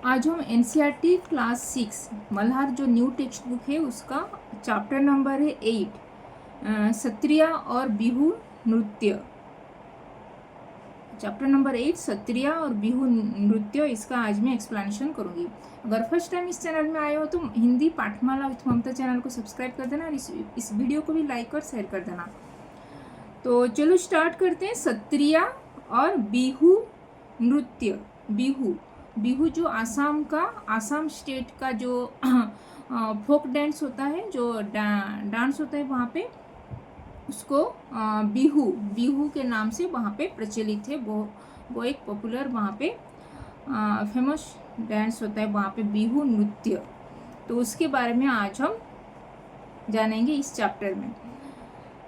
आज हम NCERT class 6 Malhar जो न्यू टेक्स्ट बुक है उसका चैप्टर नंबर है 8 सत्रिया और बिहू नृत्य। चैप्टर नंबर 8 सत्रिया और बिहू नृत्य, इसका आज मैं एक्सप्लेनेशन करूंगी। अगर फर्स्ट टाइम इस चैनल में आए हो तो हिंदी पाठमाला विथ ममता चैनल को सब्सक्राइब कर देना और इस वीडियो को भी लाइक और शेयर कर देना। तो चलो स्टार्ट करते हैं। सत्रिया और बिहू नृत्य। बिहू जो आसाम स्टेट का जो फोक डांस होता है, जो डांस होता है वहाँ पे, उसको बिहू के नाम से वहाँ पे प्रचलित है। वो एक पॉपुलर वहाँ पे फेमस डांस होता है वहाँ पे, बिहू नृत्य। तो उसके बारे में आज हम जानेंगे इस चैप्टर में।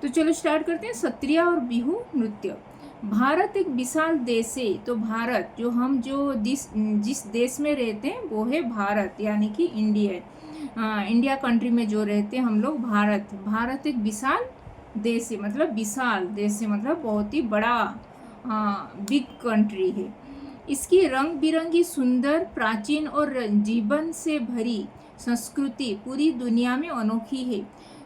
तो चलो स्टार्ट करते हैं। सत्रिया और बिहू नृत्य। भारत एक विशाल देश है। तो भारत जो जिस देश में रहते हैं वो है भारत, यानी कि इंडिया कंट्री में जो रहते हैं हम लोग, भारत एक विशाल देश है। मतलब विशाल देश है मतलब बहुत ही बड़ा बिग कंट्री है। इसकी रंग बिरंगी, सुंदर, प्राचीन और जीवन से भरी संस्कृति पूरी दुनिया में अनोखी है।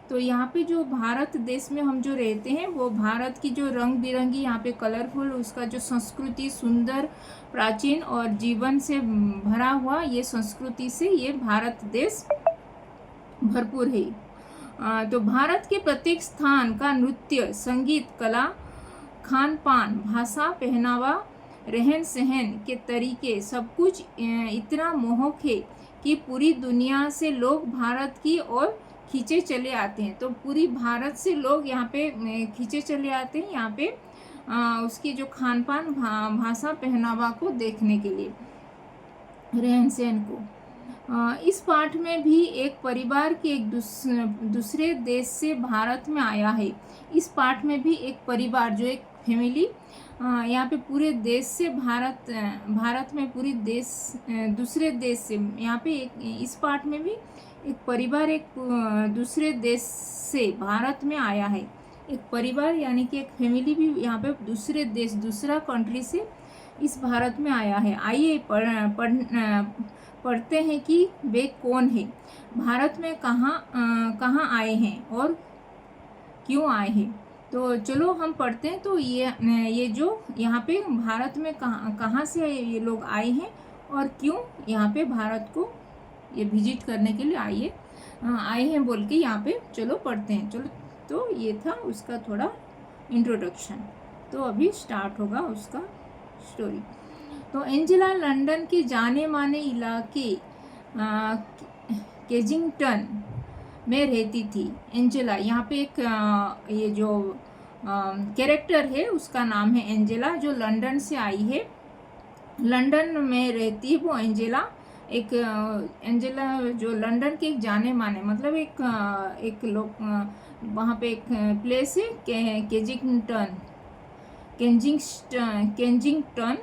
तो यहाँ पे जो भारत देश में हम जो रहते हैं वो भारत की जो रंग बिरंगी, यहाँ पे कलरफुल, उसका जो संस्कृति सुंदर, प्राचीन और जीवन से भरा हुआ, ये संस्कृति से ये भारत देश भरपूर है। तो भारत के प्रत्येक स्थान का नृत्य, संगीत, कला, खान पान, भाषा, पहनावा, रहन सहन के तरीके, सब कुछ इतना मोहक है कि पूरी दुनिया से लोग भारत की ओर खींचे चले आते हैं। तो पूरी भारत से लोग यहाँ पे खींचे चले आते हैं यहाँ पे उसकी जो खान पान, भाषा, पहनावा को देखने के लिए, रहन सहन को। इस पाठ में भी एक परिवार के एक दूसरे देश से भारत में आया है। इस पाठ में भी एक परिवार, जो एक फैमिली यहाँ पे पूरे देश से भारत में पूरी देश दूसरे देश से, यहाँ पे इस पाठ में भी एक परिवार एक दूसरे देश से भारत में आया है। एक परिवार यानी कि एक फैमिली भी यहाँ पे दूसरे देश, दूसरा कंट्री से इस भारत में आया है। आइए पढ़ते हैं कि वे कौन है, भारत में कहाँ आए हैं और क्यों आए हैं। तो चलो हम पढ़ते हैं। तो ये जो यहाँ पे भारत में कहाँ से ये लोग आए हैं और क्यों यहाँ पे भारत को ये विजिट करने के लिए आए हैं बोल के यहाँ पे चलो पढ़ते हैं। चलो, तो ये था उसका थोड़ा इंट्रोडक्शन। तो अभी स्टार्ट होगा उसका स्टोरी। तो एंजेला लंदन के जाने माने इलाके केजिंगटन में रहती थी। एंजेला, यहाँ पे एक ये जो कैरेक्टर है उसका नाम है एंजेला, जो लंदन से आई है, लंदन में रहती है वो एंजेला। एंजेला जो लंदन के एक जाने माने, मतलब एक लोग वहाँ पे एक प्लेस है केंजिंगटन,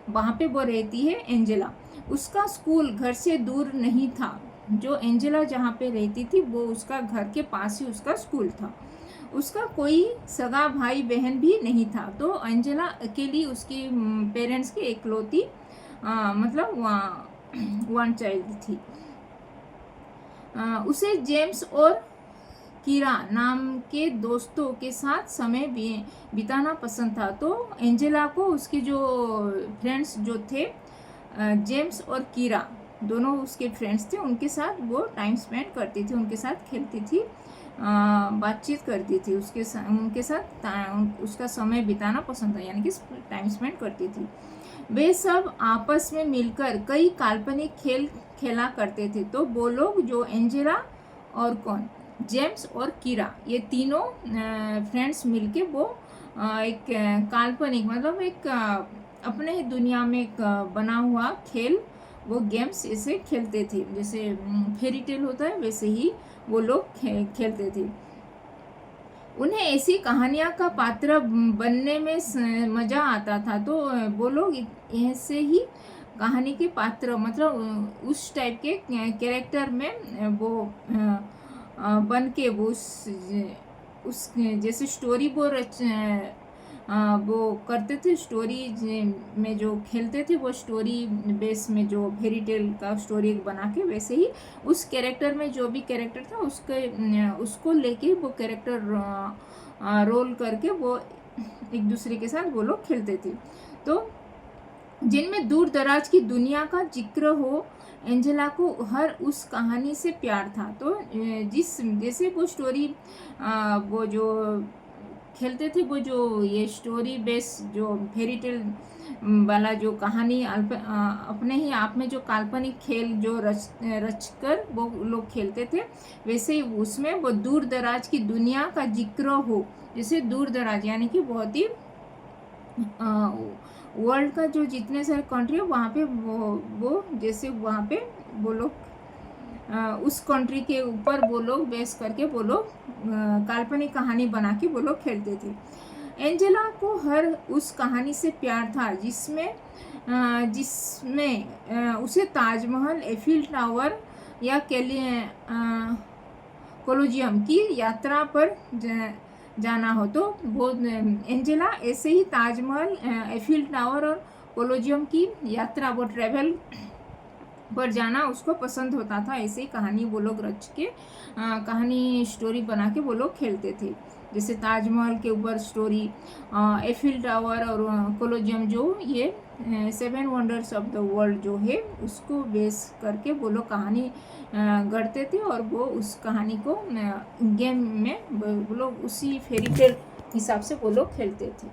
वहाँ पे वो रहती है एंजेला। उसका स्कूल घर से दूर नहीं था। जो एंजेला जहाँ पे रहती थी वो उसका घर के पास ही उसका स्कूल था। उसका कोई सगा भाई बहन भी नहीं था। तो एंजेला अकेली उसकी पेरेंट्स की एकलौती मतलब वन चाइल्ड थी। उसे जेम्स और कीरा नाम के दोस्तों के साथ समय बिताना पसंद था। तो एंजेला को उसके जो फ्रेंड्स जो थे, जेम्स और कीरा, दोनों उसके फ्रेंड्स थे, उनके साथ वो टाइम स्पेंड करती थी, उनके साथ खेलती थी, बातचीत करती थी, उनके साथ उसका समय बिताना पसंद था, यानी कि टाइम स्पेंड करती थी। वे सब आपस में मिलकर कई काल्पनिक खेल खेला करते थे। तो वो लोग जो एंजेला और कौन, जेम्स और कीरा, ये तीनों फ्रेंड्स मिलके वो एक काल्पनिक, मतलब एक अपने ही दुनिया में एक बना हुआ खेल, वो गेम्स ऐसे खेलते थे, जैसे फेरी टेल होता है वैसे ही वो लोग खेलते थे। उन्हें ऐसी कहानियाँ का पात्र बनने में मज़ा आता था। तो वो लोग ऐसे ही कहानी के पात्र, मतलब उस टाइप के कैरेक्टर में वो बन के वो उस जैसे स्टोरी वो वो करते थे, स्टोरी में जो खेलते थे वो स्टोरी बेस में जो फेरी टेल का स्टोरी बना के, वैसे ही उस कैरेक्टर में जो भी कैरेक्टर था उसको लेके वो कैरेक्टर रोल करके वो एक दूसरे के साथ वो लोग खेलते थे। तो जिनमें दूर दराज की दुनिया का जिक्र हो, एंजेला को हर उस कहानी से प्यार था। तो जैसे वो स्टोरी वो जो खेलते थे, वो जो ये स्टोरी बेस जो फेरी टेल वाला जो कहानी अपने ही आप में जो काल्पनिक खेल जो रच कर वो लोग खेलते थे, वैसे ही उसमें वो दूर दराज की दुनिया का जिक्र हो। जैसे दूर दराज यानी कि बहुत ही वर्ल्ड का जो जितने सारे कंट्री है वहाँ पे वो जैसे वहाँ पे वो लोग उस कंट्री के ऊपर वो लोग बेस करके वो लोग काल्पनिक कहानी बना के वो लोग खेलते थे। एंजेला को हर उस कहानी से प्यार था जिसमें उसे ताजमहल, एफिल टावर या कोलोजियम की यात्रा पर जाना हो। तो वो एंजेला ऐसे ही ताजमहल, एफिल टावर और कोलोजियम की यात्रा, वो ट्रेवल पर जाना उसको पसंद होता था। ऐसे ही कहानी वो लोग रच के कहानी स्टोरी बना के वो लोग खेलते थे। जैसे ताजमहल के ऊपर स्टोरी, एफिल टावर और कोलोजियम जो ये 7 वंडर्स ऑफ द वर्ल्ड जो है उसको बेस करके वो लोग कहानी गढ़ते थे, और वो उस कहानी को गेम में वो लोग उसी फेरी टेल हिसाब से वो लोग खेलते थे।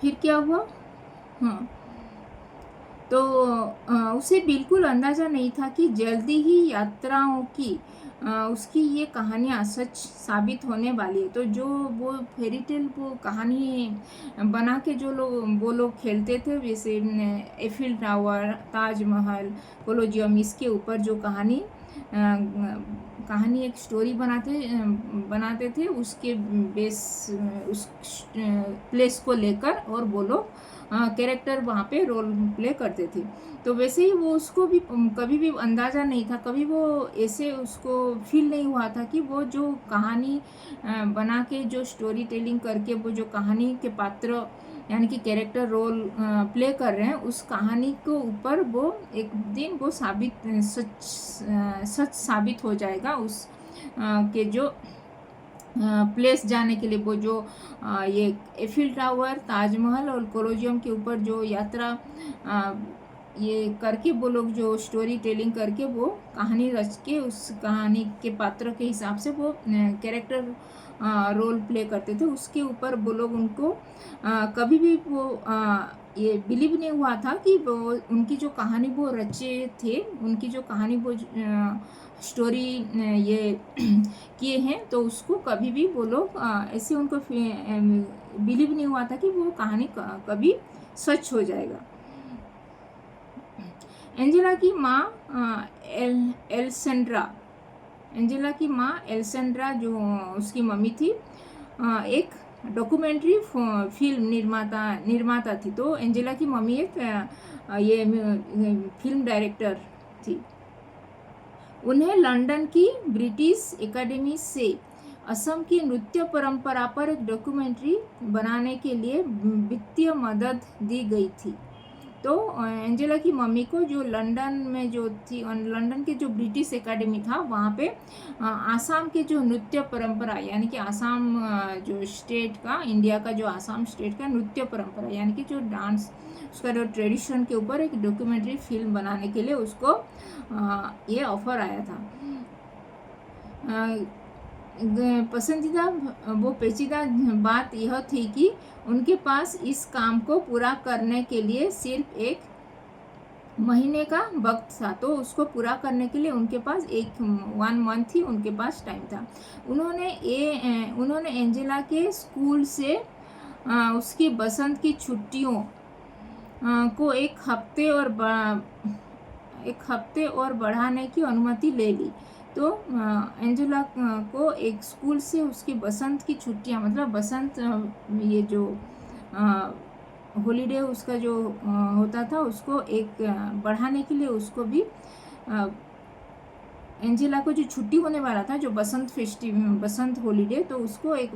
फिर क्या हुआ? हाँ, तो उसे बिल्कुल अंदाज़ा नहीं था कि जल्दी ही यात्राओं की उसकी ये कहानियाँ सच साबित होने वाली है। तो जो वो फेरी टेल वो कहानी बना के जो वो लोग खेलते थे, जैसे एफिल टावर, ताजमहल, कोलोजियम, इसके ऊपर जो कहानी एक स्टोरी बनाते थे, उसके बेस उस प्लेस को लेकर, और वो लोग कैरेक्टर वहाँ पे रोल प्ले करते थे। तो वैसे ही वो उसको भी कभी भी अंदाज़ा नहीं था, कभी वो ऐसे उसको फील नहीं हुआ था कि वो जो कहानी बना के जो स्टोरी टेलिंग करके वो जो कहानी के पात्र यानी कि कैरेक्टर रोल प्ले कर रहे हैं, उस कहानी को ऊपर वो एक दिन वो सच साबित हो जाएगा। उस के जो प्लेस जाने के लिए वो जो ये एफिल टावर, ताजमहल और कोलोजियम के ऊपर जो यात्रा ये करके वो लोग जो स्टोरी टेलिंग करके वो कहानी रच के उस कहानी के पात्र के हिसाब से वो कैरेक्टर रोल प्ले करते थे, उसके ऊपर वो लोग उनको कभी भी वो ये बिलीव नहीं हुआ था कि वो उनकी जो कहानी वो रचे थे, उनकी जो कहानी वो स्टोरी ये किए हैं, तो उसको कभी भी वो लोग ऐसे उनको बिलीव नहीं हुआ था कि वो कहानी कभी सच हो जाएगा। एंजेला की माँ एल्सेंड्रा जो उसकी मम्मी थी, एक डॉक्यूमेंट्री फिल्म निर्माता थी। तो एंजेला की मम्मी एक ये फिल्म डायरेक्टर थी। उन्हें लंदन की ब्रिटिश एकेडमी से असम की नृत्य परंपरा पर एक डॉक्यूमेंट्री बनाने के लिए वित्तीय मदद दी गई थी। तो एंजेला की मम्मी को जो लंदन में जो थी, लंदन के जो ब्रिटिश एकेडमी था वहाँ पे आसाम के जो नृत्य परंपरा यानी कि आसाम जो स्टेट का, इंडिया का जो आसाम स्टेट का नृत्य परंपरा यानी कि जो डांस उसका जो ट्रेडिशन के ऊपर एक डॉक्यूमेंट्री फिल्म बनाने के लिए उसको ये ऑफर आया था। पसंदीदा वो पेचीदा बात यह थी कि उनके पास इस काम को पूरा करने के लिए सिर्फ 1 महीने का वक्त था। तो उसको पूरा करने के लिए उनके पास 1 मंथ ही उनके पास टाइम था। उन्होंने एंजेला के स्कूल से उसकी बसंत की छुट्टियों को 1 हफ्ते और बढ़ाने की अनुमति ले ली। तो एंजेला को एक स्कूल से उसकी बसंत की छुट्टियां, मतलब बसंत ये जो हॉलीडे उसका जो होता था उसको एक बढ़ाने के लिए उसको भी एंजेला को जो छुट्टी होने वाला था, जो बसंत हॉलीडे, तो उसको एक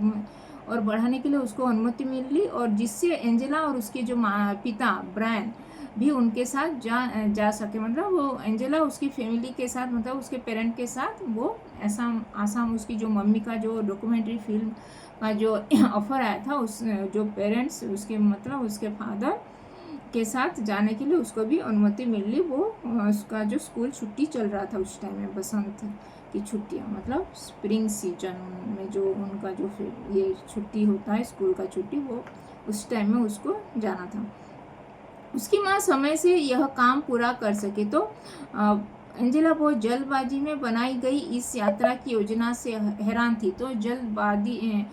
और बढ़ाने के लिए उसको अनुमति मिली, और जिससे एंजेला और उसके जो पिता ब्रायन भी उनके साथ जा सके। मतलब वो एंजेला उसकी फैमिली के साथ, मतलब उसके पेरेंट के साथ वो आसाम उसकी जो मम्मी का जो डॉक्यूमेंट्री फिल्म का जो ऑफर आया था, उस जो पेरेंट्स उसके, मतलब उसके फादर के साथ जाने के लिए उसको भी अनुमति मिली। वो उसका जो स्कूल छुट्टी चल रहा था उस टाइम में, बसंत की छुट्टियाँ, मतलब स्प्रिंग सीजन में जो उनका जो फिर ये छुट्टी होता है स्कूल का छुट्टी, वो उस टाइम में उसको जाना था। उसकी माँ समय से यह काम पूरा कर सके, तो एंजेला बहुत जल्दबाजी में बनाई गई इस यात्रा की योजना से हैरान थी। तो जल्दबाजी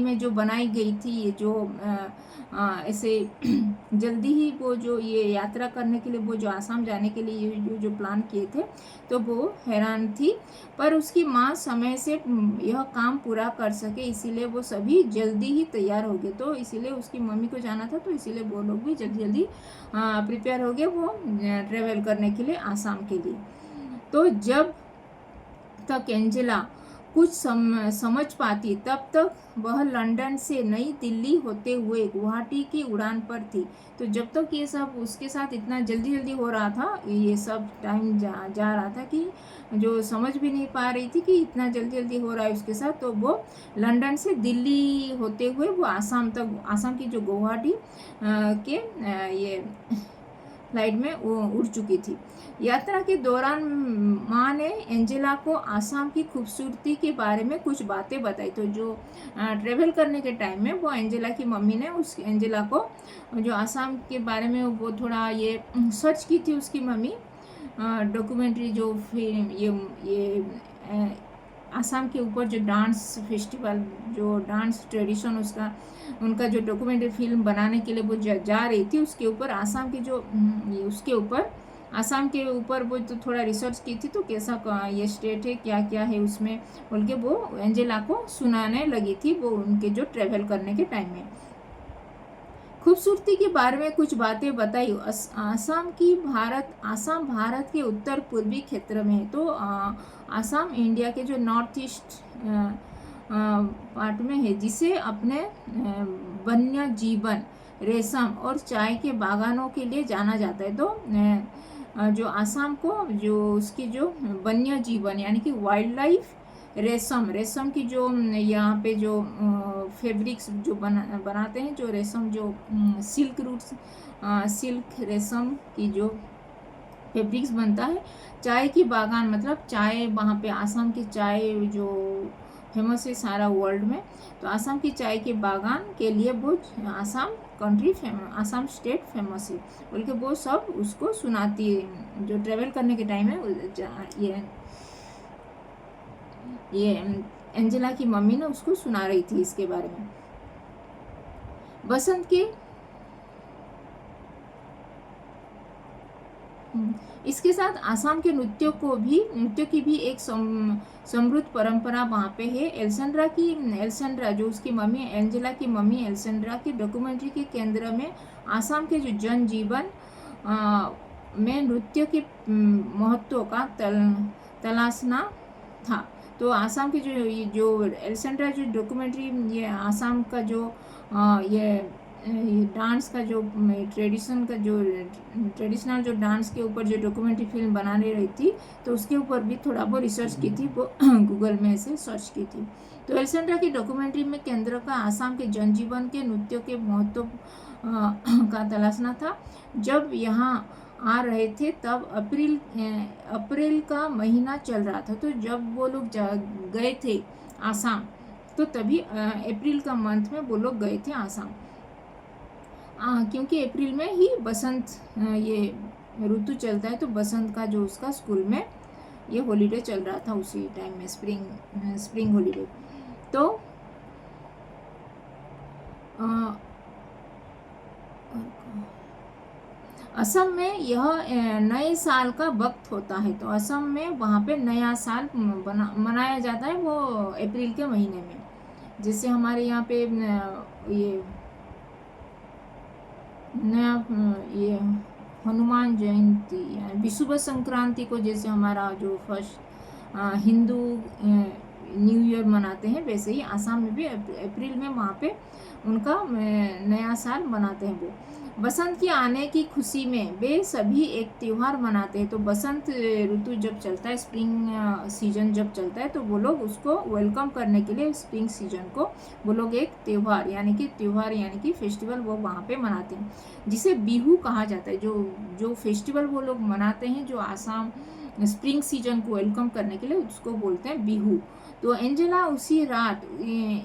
में जो बनाई गई थी ये जो ऐसे जल्दी ही वो जो ये यात्रा करने के लिए, वो जो आसाम जाने के लिए ये जो प्लान किए थे, तो वो हैरान थी। पर उसकी माँ समय से यह काम पूरा कर सके, इसीलिए वो सभी जल्दी ही तैयार हो गए। तो इसीलिए उसकी मम्मी को जाना था, तो इसीलिए वो लोग भी जल्दी जल्दी प्रिपेयर हो गए वो ट्रेवल करने के लिए आसाम के लिए। तो जब तक एंजेला कुछ समझ पाती, तब तक वह लंदन से नई दिल्ली होते हुए गुवाहाटी की उड़ान पर थी। तो जब तक ये सब उसके साथ इतना जल्दी जल्दी हो रहा था, ये सब टाइम जा रहा था कि जो समझ भी नहीं पा रही थी कि इतना जल्दी जल्दी हो रहा है उसके साथ, तो वो लंदन से दिल्ली होते हुए वो आसाम तक, आसाम की जो गुवाहाटी के ये फ्लाइट में उड़ चुकी थी। यात्रा के दौरान माँ ने एंजेला को आसाम की खूबसूरती के बारे में कुछ बातें बताई। तो जो ट्रेवल करने के टाइम में वो एंजेला की मम्मी ने उस एंजेला को जो आसाम के बारे में वो थोड़ा ये सर्च की थी उसकी मम्मी, डॉक्यूमेंट्री जो फिल्म ये आसाम के ऊपर जो डांस फेस्टिवल, जो डांस ट्रेडिशन उसका, उनका जो डॉक्यूमेंट्री फिल्म बनाने के लिए वो जा रही थी, उसके ऊपर आसाम की जो उसके ऊपर आसाम के ऊपर वो तो थोड़ा रिसर्च की थी, तो कैसा ये स्टेट है, क्या क्या है उसमें बोल के वो एंजेला को सुनाने लगी थी वो उनके जो ट्रेवल करने के टाइम में। खूबसूरती के बारे में कुछ बातें बताई। आसाम भारत के उत्तर पूर्वी क्षेत्र में है। तो आसाम इंडिया के जो नॉर्थ ईस्ट पार्ट में है, जिसे अपने वन्य जीवन, रेशम और चाय के बागानों के लिए जाना जाता है। तो जो आसाम को जो उसकी जो वन्य जीवन यानी कि वाइल्ड लाइफ, रेशम की जो यहाँ पे जो फैब्रिक्स जो बनाते हैं, जो रेशम जो सिल्क रूट्स, सिल्क रेशम की जो फैब्रिक्स बनता है, चाय की बागान, मतलब चाय वहाँ पे आसाम की चाय जो फेमस है सारा वर्ल्ड में, तो आसाम की चाय के बागान के लिए वो आसाम स्टेट फेमस है बोल के वो सब उसको सुनाती है। जो ट्रेवल करने के टाइम है ये एंजेला की मम्मी ने उसको सुना रही थी इसके बारे में। बसंत के इसके साथ आसाम के नृत्य की भी एक समृद्ध परंपरा वहाँ पे है। एल्सेंड्रा जो उसकी मम्मी, एंजेला की मम्मी एल्सेंड्रा की डॉक्यूमेंट्री के केंद्र में आसाम के जो जनजीवन में नृत्य के महत्व का तलाशना था। तो आसाम की जो एल्सेंड्रा जो डॉक्यूमेंट्री, ये आसाम का जो ये डांस का जो ट्रेडिशनल जो डांस के ऊपर जो डॉक्यूमेंट्री फिल्म बनाने रही थी, तो उसके ऊपर भी थोड़ा बहुत रिसर्च की थी, वो गूगल में से सर्च की थी। तो एल्सेंड्रा की डॉक्यूमेंट्री में केंद्र का आसाम के जनजीवन के नृत्य के महत्व का तलाशना था। जब यहाँ आ रहे थे तब अप्रैल का महीना चल रहा था। तो जब वो लोग गए थे आसाम, तो तभी अप्रैल का मंथ में वो लोग गए थे आसाम, क्योंकि अप्रैल में ही बसंत ये ऋतु चलता है। तो बसंत का जो उसका स्कूल में ये हॉलीडे चल रहा था उसी टाइम में, स्प्रिंग हॉलीडे। तो असम में यह नए साल का वक्त होता है। तो असम में वहाँ पे नया साल मनाया जाता है वो अप्रैल के महीने में। जैसे हमारे यहाँ पे ये नया ये हनुमान जयंती विषुव संक्रांति को जैसे हमारा जो फर्स्ट हिंदू न्यू ईयर मनाते हैं, वैसे ही आसाम में भी अप्रैल में वहाँ पे उनका नया साल मनाते हैं। वो बसंत की आने की खुशी में वे सभी एक त्यौहार मनाते हैं। तो बसंत ऋतु जब चलता है, स्प्रिंग सीजन जब चलता है, तो वो लोग उसको वेलकम करने के लिए स्प्रिंग सीजन को वो लोग एक त्यौहार यानी कि फेस्टिवल वो वहाँ पे मनाते हैं, जिसे बिहू कहा जाता है। जो फेस्टिवल वो लोग मनाते हैं, जो आसाम स्प्रिंग सीजन को वेलकम करने के लिए, उसको बोलते हैं बिहू। तो एंजेला उसी रात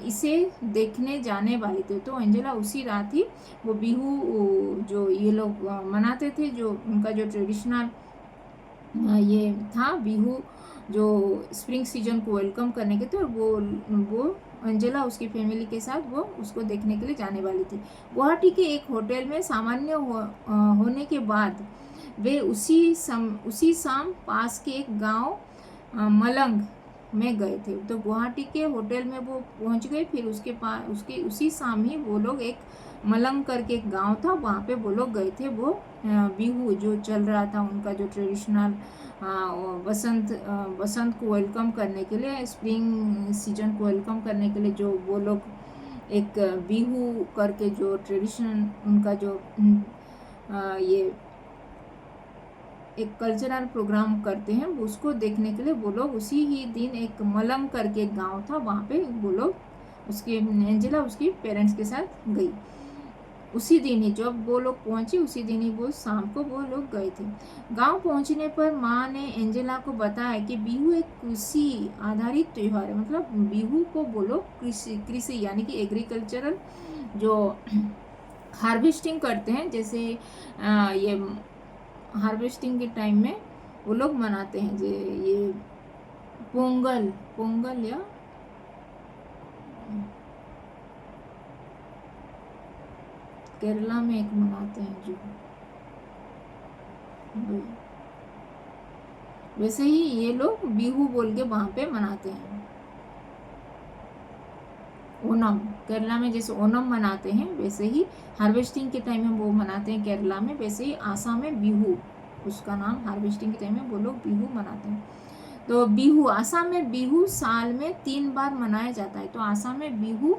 इसे देखने जाने वाली थी। तो एंजेला उसी रात ही वो बिहू जो ये लोग मनाते थे, जो उनका जो ट्रेडिशनल ये था बिहू, जो स्प्रिंग सीजन को वेलकम करने के थे, और वो एंजेला उसकी फैमिली के साथ वो उसको देखने के लिए जाने वाली थी। गुवाहाटी के एक होटल में सामान्य होने के बाद वे उसी शाम पास के एक गांव मलंग में गए थे। तो गुवाहाटी के होटल में वो पहुंच गए, फिर उसके पास उसके उसी शाम ही वो लोग एक मलंग करके एक गांव था, वहाँ पे वो लोग गए थे। वो बिहू जो चल रहा था, उनका जो ट्रेडिशनल बसंत को वेलकम करने के लिए, स्प्रिंग सीजन को वेलकम करने के लिए, जो वो लोग एक बिहू करके जो ट्रेडिशन उनका जो ये एक कल्चरल प्रोग्राम करते हैं, उसको देखने के लिए वो लोग उसी ही दिन एक मलंग करके एक गांव था, वहाँ पे वो लोग उसके एंजेला उसकी पेरेंट्स के साथ गई। उसी दिन ही जब वो लोग पहुंची, उसी दिन ही वो शाम को वो लोग गए थे। गांव पहुंचने पर माँ ने एंजेला को बताया कि बिहू एक कृषि आधारित त्यौहार है। मतलब बिहू को बोलो कृषि यानी कि एग्रीकल्चरल जो हार्वेस्टिंग करते हैं, जैसे ये हार्वेस्टिंग के टाइम में वो लोग मनाते हैं, ये पोंगल या केरला में एक मनाते हैं जो, वैसे ही ये लोग बिहू बोल के वहाँ पे मनाते हैं। ओनम केरला में जैसे ओनम मनाते हैं, वैसे ही हार्वेस्टिंग के टाइम में वो मनाते हैं केरला में, वैसे ही आसाम में बिहू, उसका नाम हार्वेस्टिंग के टाइम में वो लोग बिहू मनाते हैं। तो बिहू आसाम में बिहू साल में 3 बार मनाया जाता है। तो आसाम में बिहू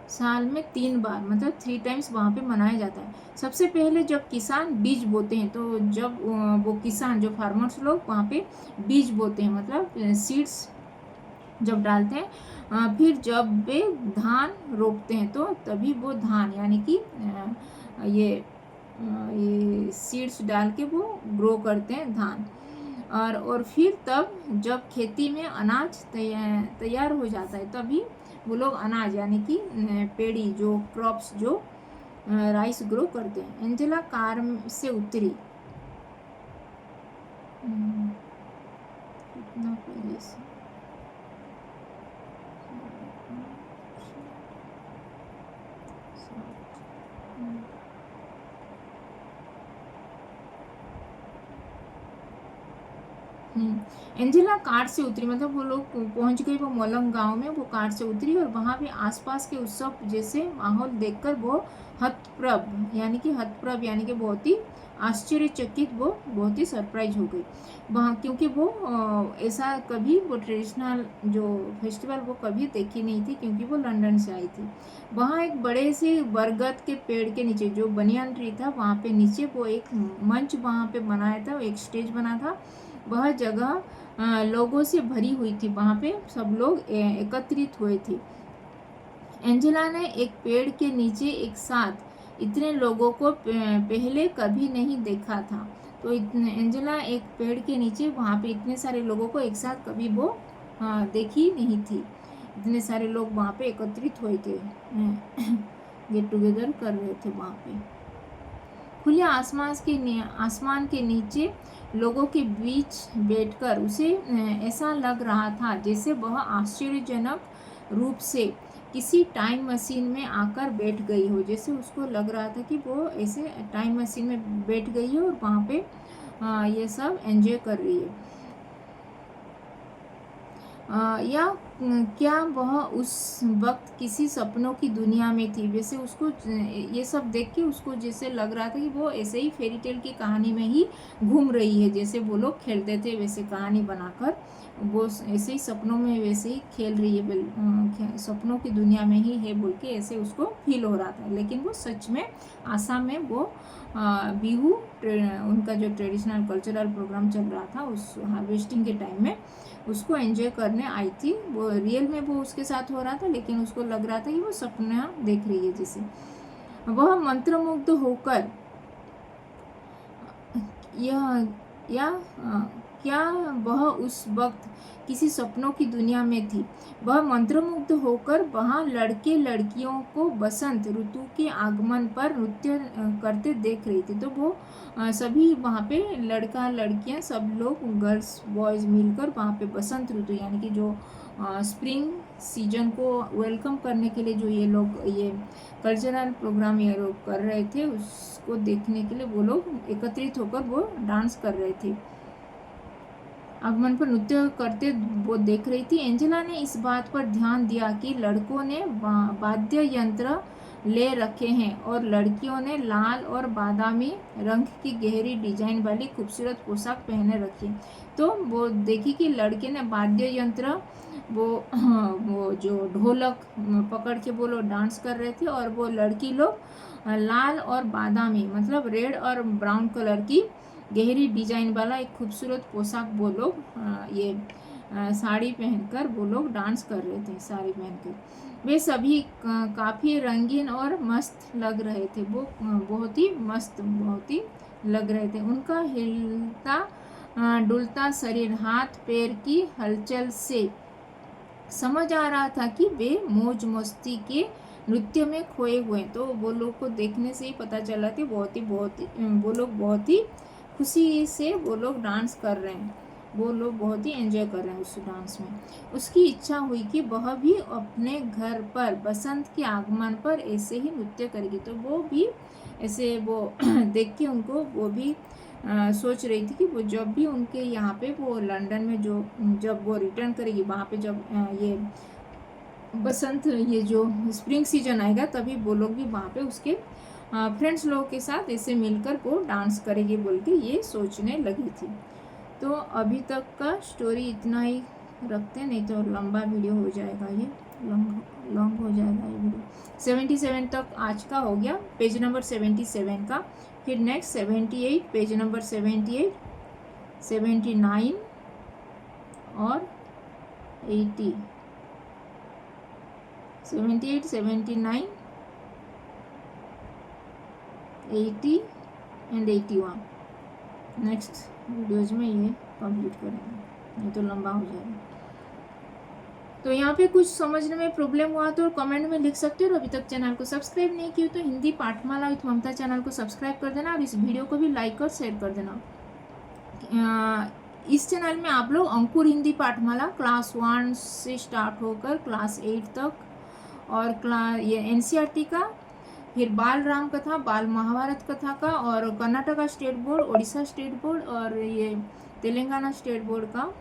साल में 3 बार मतलब 3 टाइम्स वहाँ पे मनाया जाता है। सबसे पहले जब किसान बीज बोते हैं, तो जब वो किसान जो फार्मर्स लोग वहाँ पे बीज बोते हैं, मतलब सीड्स जब डालते हैं, फिर जब वे धान रोपते हैं, तो तभी वो धान यानी कि ये सीड्स डाल के वो ग्रो करते हैं धान। और फिर तब जब खेती में अनाज तैयार हो जाता है, तभी वो लोग अनाज यानी कि पेड़ी जो क्रॉप्स जो राइस ग्रो करते हैं। एंजेला कार से उतरी कितना पहले से एंजेला कार से उतरी, मतलब वो लोग पहुंच गई वो मलंग गांव में, वो कार से उतरी और वहां पे आसपास के उत्सव जैसे माहौल देखकर वो हतप्रभ यानी कि बहुत ही आश्चर्यचकित, वो बहुत ही सरप्राइज हो गई वहाँ, क्योंकि वो ऐसा कभी वो ट्रेडिशनल जो फेस्टिवल वो कभी देखी नहीं थी, क्योंकि वो लंदन से आई थी। वहाँ एक बड़े से बरगद के पेड़ के नीचे जो बनियान ट्री था, वहाँ पे नीचे वो एक मंच वहाँ पे बनाया था, एक स्टेज बना था। वह जगह लोगों से भरी हुई थी, वहाँ पे सब लोग एकत्रित हुए थे। एंजेला ने एक पेड़ के नीचे एक साथ इतने लोगों को पहले कभी नहीं देखा था। तो एंजेला एक पेड़ के नीचे वहाँ पे इतने सारे लोगों को एक साथ कभी वो देखी नहीं थी। इतने सारे लोग वहाँ पे एकत्रित हुए थे, गेट टुगेदर कर रहे थे वहाँ पे। खुले आसमान के नीचे लोगों के बीच बैठकर उसे ऐसा लग रहा था जैसे वह आश्चर्यजनक रूप से किसी टाइम मशीन में आकर बैठ गई हो। जैसे उसको लग रहा था कि वो ऐसे टाइम मशीन में बैठ गई है और वहाँ पे ये सब एंजॉय कर रही है। या क्या वह उस वक्त किसी सपनों की दुनिया में थी। वैसे उसको ये सब देख के उसको जैसे लग रहा था कि वो ऐसे ही फेरी टेल की कहानी में ही घूम रही है, जैसे वो लोग खेलते थे वैसे कहानी बनाकर वो ऐसे ही सपनों में वैसे ही खेल रही है, सपनों की दुनिया में ही है बोल के ऐसे उसको फील हो रहा था। लेकिन वो सच में आसाम में वो बिहू उनका जो ट्रेडिशनल कल्चरल प्रोग्राम चल रहा था उस हार्वेस्टिंग के टाइम में उसको एंजॉय करने आई थी। वो रियल में वो उसके साथ हो रहा था, लेकिन उसको लग रहा था कि वो सपना देख रही है जैसे। वह मंत्रमुग्ध होकर यह या क्या वह उस वक्त किसी सपनों की दुनिया में थी। वह मंत्रमुग्ध होकर वहाँ लड़के लड़कियों को बसंत ऋतु के आगमन पर नृत्य करते देख रही थी। तो वो सभी वहाँ पे लड़का लड़कियाँ सब लोग गर्ल्स बॉयज़ मिलकर वहाँ पे बसंत ऋतु यानी कि जो स्प्रिंग सीजन को वेलकम करने के लिए जो ये लोग ये कल्चरल प्रोग्राम ये लोग कर रहे थे उसको देखने के लिए वो लोग एकत्रित होकर वो डांस कर रहे थे, आगमन पर नृत्य करते वो देख रही थी। एंजेला ने इस बात पर ध्यान दिया कि लड़कों ने वाद्य यंत्र ले रखे हैं और लड़कियों ने लाल और बादामी रंग की गहरी डिजाइन वाली खूबसूरत पोशाक पहने रखी। तो वो देखी कि लड़के ने वाद्य यंत्र वो जो ढोलक पकड़ के वो लोग डांस कर रहे थे और वो लड़की लोग लाल और बादामी मतलब रेड और ब्राउन कलर की गहरी डिजाइन वाला एक खूबसूरत पोशाक वो लोग ये साड़ी पहनकर वो लोग डांस कर रहे थे। साड़ी पहनकर वे सभी काफ़ी रंगीन और मस्त लग रहे थे। वो बहुत ही मस्त बहुत ही लग रहे थे। उनका हिलता डुलता शरीर हाथ पैर की हलचल से समझ आ रहा था कि वे मौज मस्ती के नृत्य में खोए हुए। तो वो लोग को देखने से ही पता चला कि बहुत ही वो लोग बहुत ही खुशी से वो लोग डांस कर रहे हैं, वो लोग बहुत ही एंजॉय कर रहे हैं उस डांस में। उसकी इच्छा हुई कि वह भी अपने घर पर बसंत के आगमन पर ऐसे ही नृत्य करेगी। तो वो भी ऐसे वो देख के उनको वो भी सोच रही थी कि वो जब भी उनके यहाँ पे वो लंदन में जो जब वो रिटर्न करेगी वहाँ पे जब ये बसंत ये जो स्प्रिंग सीजन आएगा तभी वो लोग भी वहाँ पे उसके फ्रेंड्स लोगों के साथ ऐसे मिलकर वो डांस करेगी बोल के ये सोचने लगी थी। तो अभी तक का स्टोरी इतना ही रखते हैं, नहीं तो लंबा वीडियो हो जाएगा, ये लॉन्ग हो जाएगा ये वीडियो। 77 तक आज का हो गया, पेज नंबर 77 का। फिर नेक्स्ट 78 पेज नंबर 78, 79 और 80, 78, 79, 80 एंड 81 नेक्स्ट वीडियोज में ये कंप्लीट करेंगे, नहीं तो लंबा हो जाएगा। तो यहाँ पे कुछ समझने में प्रॉब्लम हुआ तो कमेंट में लिख सकते हो। और अभी तक चैनल को सब्सक्राइब नहीं किया तो हिंदी पाठमाला विथ ममता चैनल को सब्सक्राइब कर देना और इस वीडियो को भी लाइक और शेयर कर देना। इस चैनल में आप लोग अंकुर हिंदी पाठमाला क्लास 1 से स्टार्ट होकर क्लास 8 तक और ये एनसीईआरटी का, फिर बाल राम कथा, बाल महाभारत कथा का और Karnataka state board, Orissa state board और ये तेलंगाना स्टेट बोर्ड का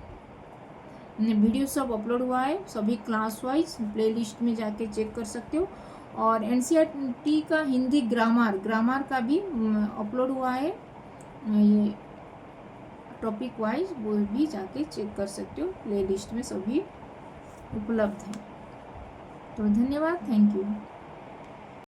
वीडियो सब अपलोड हुआ है। सभी क्लास वाइज प्लेलिस्ट में जाके चेक कर सकते हो। और एनसीईआरटी का हिंदी ग्रामर का भी अपलोड हुआ है, ये टॉपिक वाइज वो भी जाके चेक कर सकते हो, प्लेलिस्ट में सभी उपलब्ध है। तो धन्यवाद, थैंक यू।